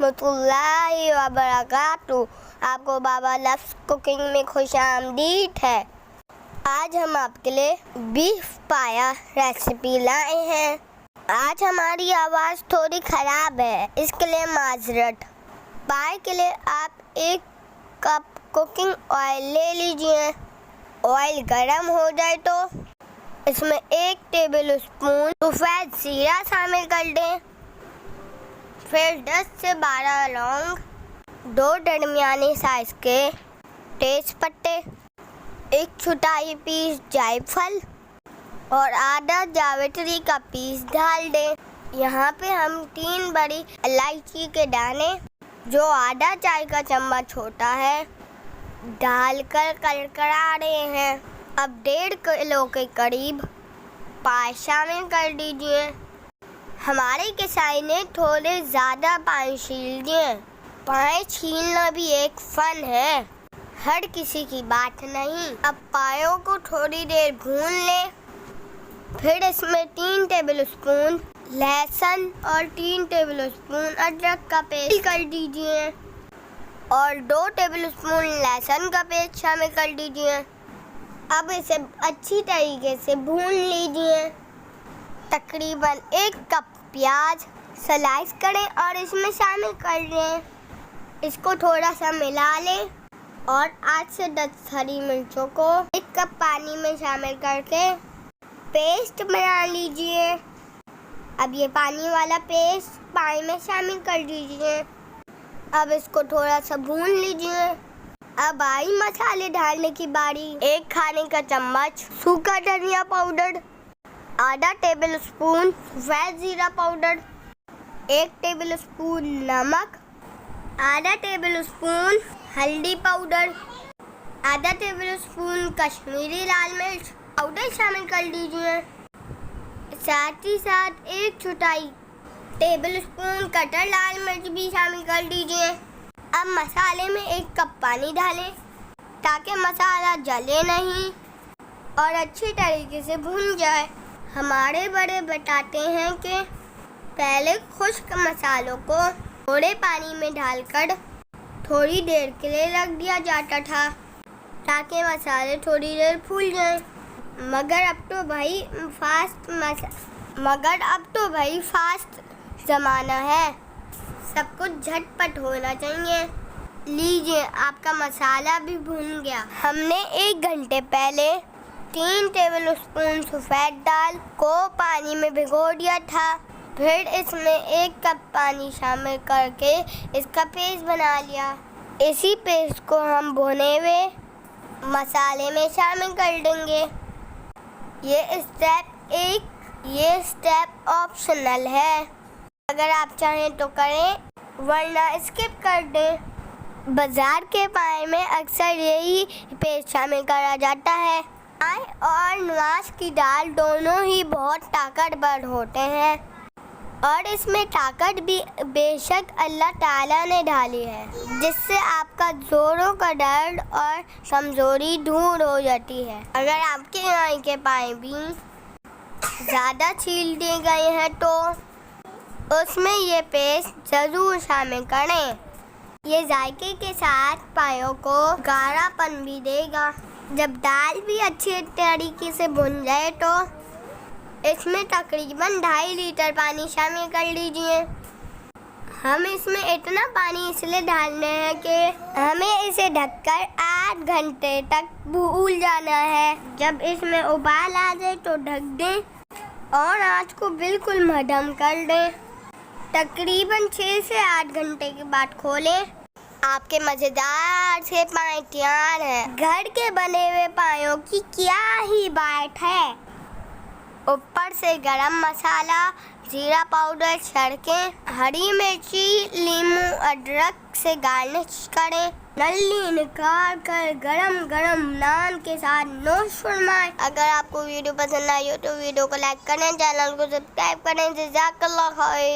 रहमतुल्लाहि व बरकातुहू। आपको बाबा लफ्ज़ कुकिंग में खुशामदीद है। आज हम आपके लिए बीफ पाया रेसिपी लाए हैं। आज हमारी आवाज़ थोड़ी ख़राब है, इसके लिए माज़रत। पाए के लिए आप 1 कप कुकिंग ऑयल ले लीजिए। ऑयल गर्म हो जाए तो इसमें 1 टेबल स्पून सफ़ेद ज़ीरा शामिल कर दें। फिर 10 से 12 लौंग, 2 दरमियाने साइज़ के तेज पत्ते, 1 छोटाई पीस जायफल और आधा जावित्री का पीस डाल दें। यहाँ पे हम 3 बड़ी इलायची के दाने, जो आधा चाय का चम्मच होता है, डालकर कड़कड़ा रहे हैं। अब 1.5 किलो के करीब पाए शामिल कर दीजिए। हमारे किसाई ने थोड़े ज़्यादा पाए छील दिए। पाए छीलना भी एक फ़न है, हर किसी की बात नहीं। अब पायों को थोड़ी देर भून लें। फिर इसमें 3 टेबल स्पून लहसुन और 3 टेबल स्पून अदरक का पेस्ट कर दीजिए और 2 टेबल स्पून लहसुन का पेस्ट शामिल कर दीजिए। अब इसे अच्छी तरीके से भून लीजिए। तकरीबन 1 कप प्याज स्लाइस करें और इसमें शामिल कर दें। इसको थोड़ा सा मिला लें और 8 से 10 हरी मिर्चों को 1 कप पानी में शामिल करके पेस्ट बना लीजिए। अब ये पानी वाला पेस्ट पानी में शामिल कर दीजिए। अब इसको थोड़ा सा भून लीजिए। अब आई मसाले डालने की बारी। 1 खाने का चम्मच सूखा धनिया पाउडर, आधा टेबल स्पून सफ़ेद ज़ीरा पाउडर, 1 टेबल स्पून नमक, आधा टेबल स्पून हल्दी पाउडर, आधा टेबल स्पून कश्मीरी लाल मिर्च पाउडर शामिल कर दीजिए। साथ ही साथ 1 छोटाई टेबल स्पून कटर लाल मिर्च भी शामिल कर दीजिए। अब मसाले में 1 कप पानी डालें ताकि मसाला जले नहीं और अच्छी तरीके से भून जाए। हमारे बड़े बताते हैं कि पहले खुश्क मसालों को थोड़े पानी में डालकर थोड़ी देर के लिए रख दिया जाता था ताकि मसाले थोड़ी देर फूल जाएं। मगर अब तो भाई फास्ट ज़माना है, सब कुछ झटपट होना चाहिए। लीजिए, आपका मसाला भी भून गया। हमने 1 घंटे पहले 3 टेबल स्पून सफ़ेद दाल को पानी में भिगो दिया था। फिर इसमें 1 कप पानी शामिल करके इसका पेस्ट बना लिया। इसी पेस्ट को हम भुने हुए मसाले में शामिल कर देंगे। ये स्टेप ऑप्शनल है, अगर आप चाहें तो करें वरना स्किप कर दें। बाज़ार के पाए में अक्सर यही पेस्ट शामिल करा जाता है। पाए और नवाज की दाल दोनों ही बहुत ताकतवर होते हैं और इसमें ताकत भी बेशक अल्लाह ताला ने डाली है, जिससे आपका जोड़ों का दर्द और कमज़ोरी दूर हो जाती है। अगर आपके यहाँ के पाए भी ज़्यादा छील दिए गए हैं तो उसमें ये पेस्ट ज़रूर शामिल करें। ये जायके के साथ पायों को गाढ़ापन भी देगा। जब दाल भी अच्छे तरीके से भुन जाए तो इसमें तकरीबन 2.5 लीटर पानी शामिल कर लीजिए। हम इसमें इतना पानी इसलिए डालने हैं कि हमें इसे ढककर 8 घंटे तक भून जाना है। जब इसमें उबाल आ जाए तो ढक दें और आँच को बिल्कुल मध्यम कर दें। तकरीबन 6 से 8 घंटे के बाद खोलें। आपके मज़ेदार से पाए तैयार हैं। घर के बने हुए पायों की क्या ही बात है। ऊपर से गरम मसाला, जीरा पाउडर छिड़कें, हरी मिर्ची, नींबू, अदरक से गार्निश करें। नल्ली निकाल कर गरम गरम नान के साथ नोश फरमाएं। अगर आपको वीडियो पसंद आई हो तो वीडियो को लाइक करें, चैनल को सब्सक्राइब करें। जज़ाकल्लाह खैर।